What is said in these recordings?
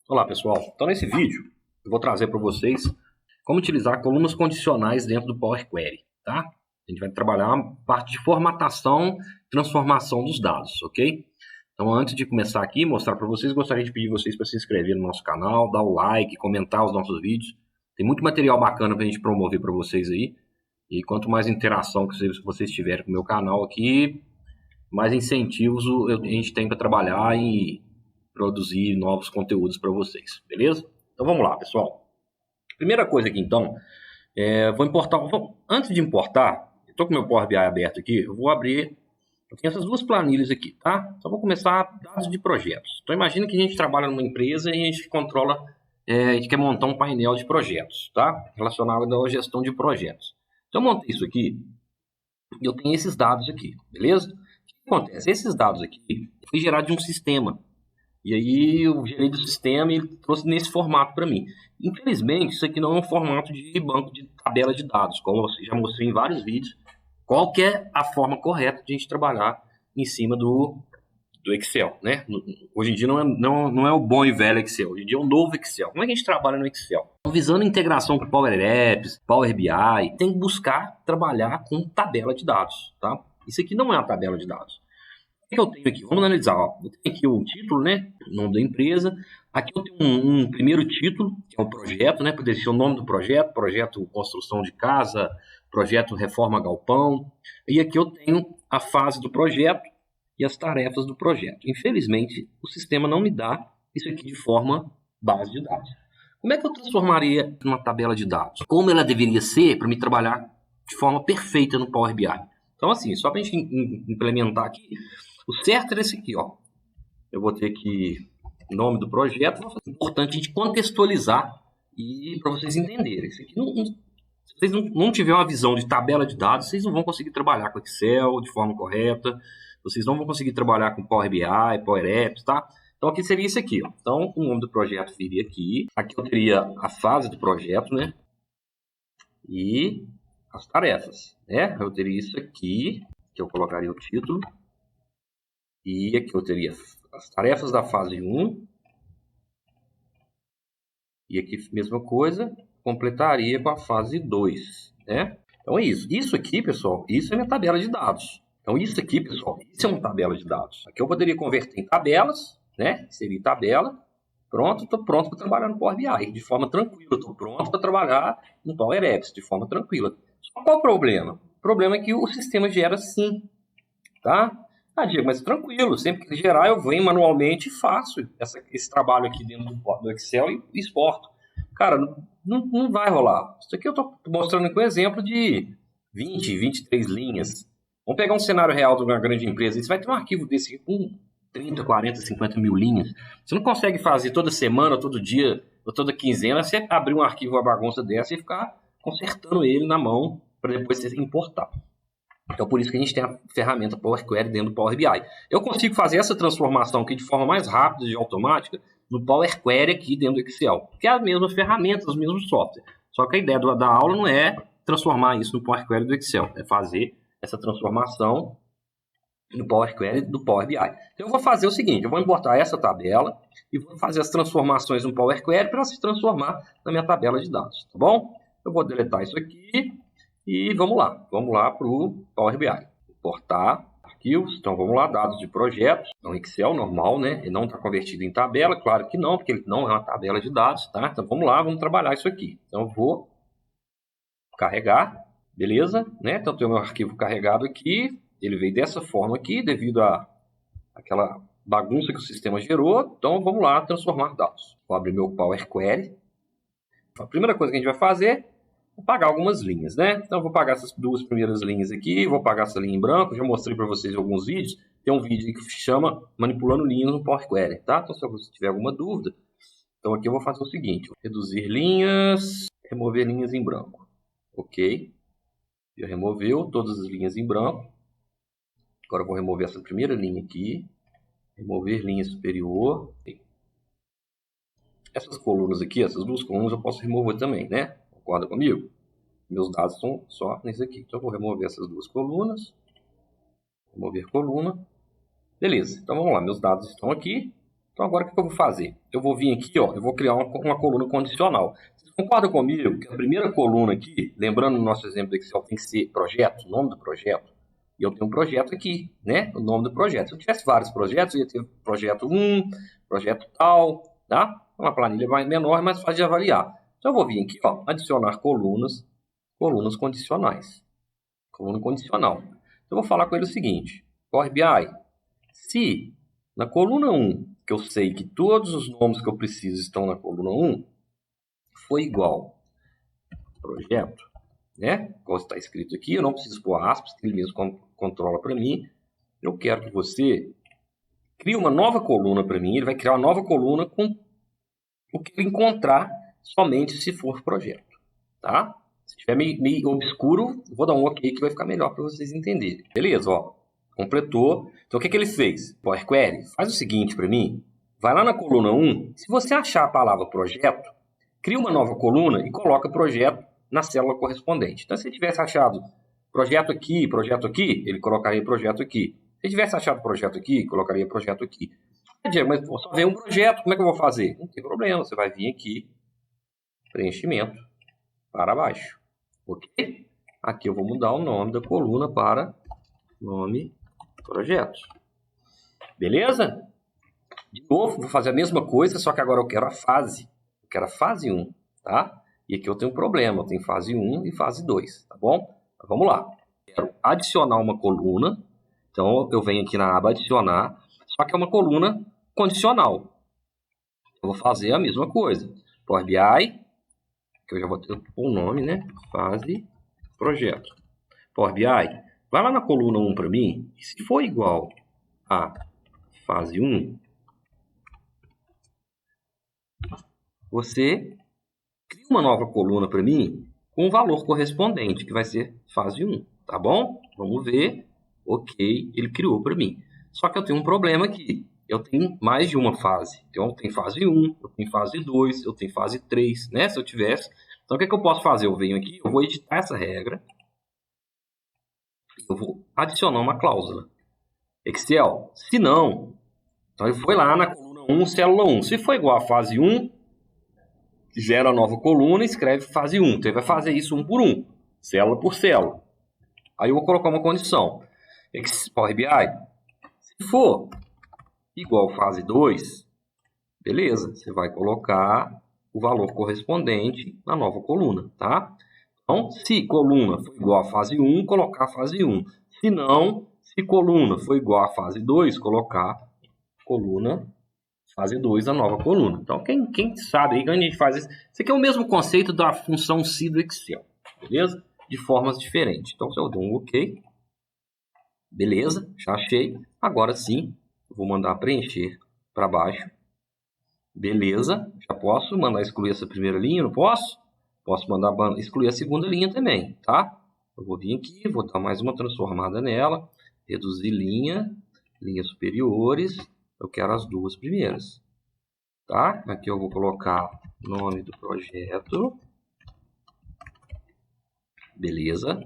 Olá pessoal, então nesse vídeo eu vou trazer para vocês como utilizar colunas condicionais dentro do Power Query, tá? A gente vai trabalhar a parte de formatação e transformação dos dados, ok? Então antes de começar aqui, mostrar para vocês, gostaria de pedir vocês para se inscrever no nosso canal, dar o like, comentar os nossos vídeos. Tem muito material bacana para a gente promover para vocês aí. E quanto mais interação que vocês tiverem com o meu canal aqui, mais incentivos a gente tem para trabalhar e produzir novos conteúdos para vocês, beleza? Então vamos lá, pessoal. Primeira coisa aqui, então, vou importar. Antes de importar, eu estou com o meu Power BI aberto aqui, eu vou abrir. Eu tenho essas duas planilhas aqui, tá? Então vou começar dados de projetos. Então imagina que a gente trabalha numa empresa e a gente controla, a gente quer montar um painel de projetos, tá? Relacionado à gestão de projetos. Então eu montei isso aqui e eu tenho esses dados aqui, beleza? O que acontece? Esses dados aqui foi gerado de um sistema. E aí eu gerei do sistema e ele trouxe nesse formato para mim. Infelizmente, isso aqui não é um formato de banco de tabela de dados, como eu já mostrei em vários vídeos. Qual que é a forma correta de a gente trabalhar em cima do Excel, né? Hoje em dia não é o bom e velho Excel, hoje em dia é o novo Excel. Como é que a gente trabalha no Excel? Visando a integração com Power Apps, Power BI, tem que buscar trabalhar com tabela de dados, tá? Isso aqui não é uma tabela de dados. O que eu tenho aqui? Vamos analisar. Ó. Eu tenho aqui o título, né? O nome da empresa. Aqui eu tenho um primeiro título, que é o projeto, né? Poderia ser o nome do projeto, projeto construção de casa, projeto reforma galpão. E aqui eu tenho a fase do projeto e as tarefas do projeto. Infelizmente, o sistema não me dá isso aqui de forma base de dados. Como é que eu transformaria numa tabela de dados? Como ela deveria ser para me trabalhar de forma perfeita no Power BI? Então, assim, só para a gente implementar aqui, o certo é esse aqui, ó. Eu vou ter aqui o nome do projeto. É importante a gente contextualizar e para vocês entenderem. Isso aqui se vocês não tiverem uma visão de tabela de dados, vocês não vão conseguir trabalhar com Excel de forma correta. Vocês não vão conseguir trabalhar com Power BI, Power Apps, tá? Então aqui seria isso aqui, ó. Então o nome do projeto viria aqui. Aqui eu teria a fase do projeto, né? E as tarefas, né? Eu teria isso aqui, que eu colocaria o título. E aqui eu teria as tarefas da fase 1. E aqui, mesma coisa, completaria com a fase 2, né? Então é isso. Isso aqui, pessoal, isso é minha tabela de dados. Então isso aqui, pessoal, isso é uma tabela de dados. Aqui eu poderia converter em tabelas, né? Seria tabela. Pronto, estou pronto para trabalhar no Power BI de forma tranquila. Estou pronto para trabalhar no Power Apps de forma tranquila. Só qual o problema? O problema é que o sistema gera sim, tá? Ah, Diego, mas tranquilo, sempre que gerar eu venho manualmente e faço esse trabalho aqui dentro do Excel e exporto. Cara, não vai rolar. Isso aqui eu estou mostrando aqui um exemplo de 20, 23 linhas. Vamos pegar um cenário real de uma grande empresa. Você vai ter um arquivo desse com 30, 40, 50 mil linhas. Você não consegue fazer toda semana, todo dia, ou toda quinzena, você abrir um arquivo, uma bagunça dessa e ficar consertando ele na mão para depois você importar. Então, por isso que a gente tem a ferramenta Power Query dentro do Power BI. Eu consigo fazer essa transformação aqui de forma mais rápida e automática no Power Query aqui dentro do Excel, que é a mesma ferramenta, os mesmos softwares. Só que a ideia da aula não é transformar isso no Power Query do Excel, é fazer essa transformação no Power Query do Power BI. Então, eu vou fazer o seguinte, eu vou importar essa tabela e vou fazer as transformações no Power Query para se transformar na minha tabela de dados, tá bom? Eu vou deletar isso aqui. E vamos lá para o Power BI. Importar arquivos, então vamos lá, dados de projetos, então Excel normal, né? Ele não está convertido em tabela, claro que não, porque ele não é uma tabela de dados, tá? Então vamos lá, vamos trabalhar isso aqui. Então eu vou carregar, beleza? Né? Então tem o meu arquivo carregado aqui, ele veio dessa forma aqui, devido àquela bagunça que o sistema gerou, então vamos lá, transformar dados. Vou abrir meu Power Query. A primeira coisa que a gente vai fazer, vou apagar algumas linhas, né? Então eu vou apagar essas duas primeiras linhas aqui, vou apagar essa linha em branco, já mostrei para vocês em alguns vídeos, tem um vídeo que se chama Manipulando Linhas no Power Query, tá? Então se você tiver alguma dúvida, então aqui eu vou fazer o seguinte, reduzir linhas, remover linhas em branco, ok? Já removeu todas as linhas em branco, agora eu vou remover essa primeira linha aqui, remover linha superior. Essas colunas aqui, essas duas colunas eu posso remover também, né? Concorda comigo? Meus dados estão só nesse aqui. Então eu vou remover essas duas colunas. Remover coluna. Beleza, então vamos lá, meus dados estão aqui. Então agora o que eu vou fazer? Eu vou vir aqui, ó, eu vou criar uma coluna condicional. Vocês concordam comigo que a primeira coluna aqui, lembrando no nosso exemplo do Excel, tem que ser projeto, nome do projeto. E eu tenho um projeto aqui, né? O nome do projeto. Se eu tivesse vários projetos, eu ia ter projeto 1, projeto tal, tá? Uma planilha mais menor, mais fácil de avaliar. Então eu vou vir aqui, ó, adicionar colunas condicionais. Coluna condicional. Então eu vou falar com ele o seguinte: Power BI, se na coluna 1, que eu sei que todos os nomes que eu preciso estão na coluna 1, foi igual projeto, né? Como está escrito aqui, eu não preciso pôr aspas, ele mesmo controla para mim. Eu quero que você crie uma nova coluna para mim, ele vai criar uma nova coluna com o que ele encontrar somente se for projeto, tá? Se estiver meio obscuro, vou dar um ok que vai ficar melhor para vocês entenderem. Beleza, ó. Completou. Então, o que ele fez? Power Query, faz o seguinte para mim. Vai lá na coluna 1. Se você achar a palavra projeto, cria uma nova coluna e coloca projeto na célula correspondente. Então, se ele tivesse achado projeto aqui, ele colocaria projeto aqui. Se ele tivesse achado projeto aqui, colocaria projeto aqui. Mas só veio um projeto, como é que eu vou fazer? Não tem problema, você vai vir aqui, preenchimento, para baixo. Ok? Aqui eu vou mudar o nome da coluna para nome projeto. Beleza? De novo, vou fazer a mesma coisa, só que agora eu quero a fase. Eu quero a fase 1, tá? E aqui eu tenho um problema, eu tenho fase 1 e fase 2, tá bom? Então, vamos lá. Quero adicionar uma coluna. Então, eu venho aqui na aba adicionar, só que é uma coluna condicional. Eu vou fazer a mesma coisa. Power BI, que eu já vou ter o nome, né? Fase projeto. Power BI, vai lá na coluna 1 para mim, e se for igual a fase 1, você cria uma nova coluna para mim com o valor correspondente, que vai ser fase 1, tá bom? Vamos ver. Ok, ele criou para mim. Só que eu tenho um problema aqui. Eu tenho mais de uma fase. Então, eu tenho fase 1, eu tenho fase 2, eu tenho fase 3, né? Se eu tivesse. Então, o que eu posso fazer? Eu venho aqui, eu vou editar essa regra. Eu vou adicionar uma cláusula. Excel, se não, então ele foi lá na coluna 1, célula 1. Se for igual a fase 1, gera a nova coluna e escreve fase 1. Então ele vai fazer isso 1 por 1, célula por célula. Aí eu vou colocar uma condição. Power BI, se for igual a fase 2, beleza, você vai colocar o valor correspondente na nova coluna, tá? Então, se coluna for igual a fase 1, colocar a fase 1. Se não, se coluna for igual a fase 2, colocar coluna fase 2, a nova coluna. Então, quem sabe aí que a gente faz isso. Isso aqui é o mesmo conceito da função se do Excel, beleza? De formas diferentes. Então, se eu dou um OK, beleza, já achei. Agora sim, eu vou mandar preencher para baixo. Beleza, já posso mandar excluir essa primeira linha, não posso? Posso mandar excluir a segunda linha também, tá? Eu vou vir aqui, vou dar mais uma transformada nela, reduzir linhas superiores, eu quero as duas primeiras, tá? Aqui eu vou colocar nome do projeto, beleza.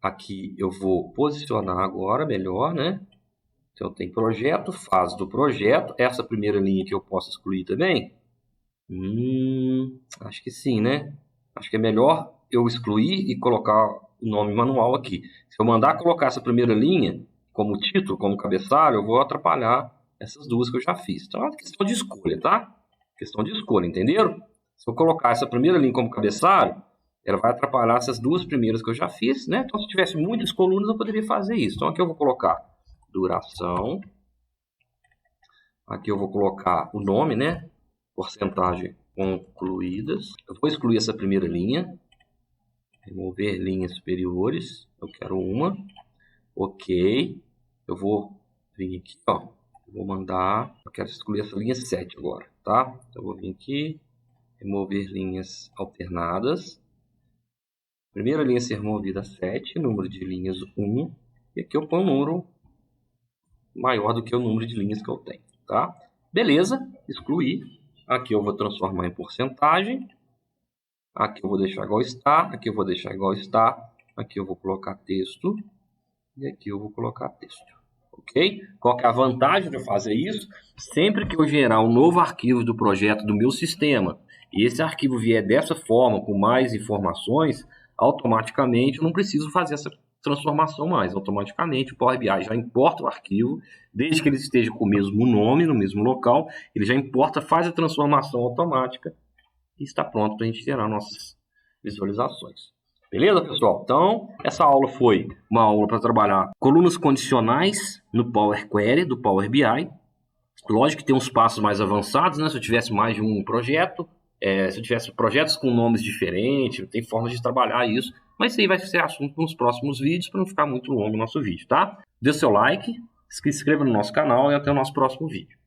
Aqui eu vou posicionar agora melhor, né? Então tem projeto, fase do projeto, essa primeira linha que eu posso excluir também? Acho que sim, né? Acho que é melhor eu excluir e colocar o nome manual aqui. Se eu mandar colocar essa primeira linha como título, como cabeçalho, eu vou atrapalhar essas duas que eu já fiz. Então é questão de escolha, tá? Questão de escolha, entenderam? Se eu colocar essa primeira linha como cabeçalho, ela vai atrapalhar essas duas primeiras que eu já fiz, né? Então se tivesse muitas colunas, eu poderia fazer isso. Então aqui eu vou colocar duração. Aqui eu vou colocar o nome, né? Porcentagem concluídas. Eu vou excluir essa primeira linha. Remover linhas superiores. Eu quero uma. Ok. Eu vou vir aqui, ó. Eu vou mandar. Eu quero excluir essa linha 7 agora, tá? Então eu vou vir aqui. Remover linhas alternadas. Primeira linha a ser removida 7. Número de linhas 1. E aqui eu ponho o número maior do que o número de linhas que eu tenho, tá? Beleza, excluir. Aqui eu vou transformar em porcentagem. Aqui eu vou deixar igual está, aqui eu vou deixar igual está, aqui eu vou colocar texto e aqui eu vou colocar texto, ok? Qual que é a vantagem de eu fazer isso? Sempre que eu gerar um novo arquivo do projeto do meu sistema e esse arquivo vier dessa forma, com mais informações, automaticamente eu não preciso fazer essa transformação mais. Automaticamente o Power BI já importa o arquivo, desde que ele esteja com o mesmo nome, no mesmo local, ele já importa, faz a transformação automática e está pronto para a gente gerar nossas visualizações. Beleza, pessoal? Então, essa aula foi uma aula para trabalhar colunas condicionais no Power Query, do Power BI. Lógico que tem uns passos mais avançados, né? Se eu tivesse mais de um projeto, se eu tivesse projetos com nomes diferentes, tem formas de trabalhar isso, mas isso aí vai ser assunto nos próximos vídeos, para não ficar muito longo o nosso vídeo, tá? Dê seu like, se inscreva no nosso canal e até o nosso próximo vídeo.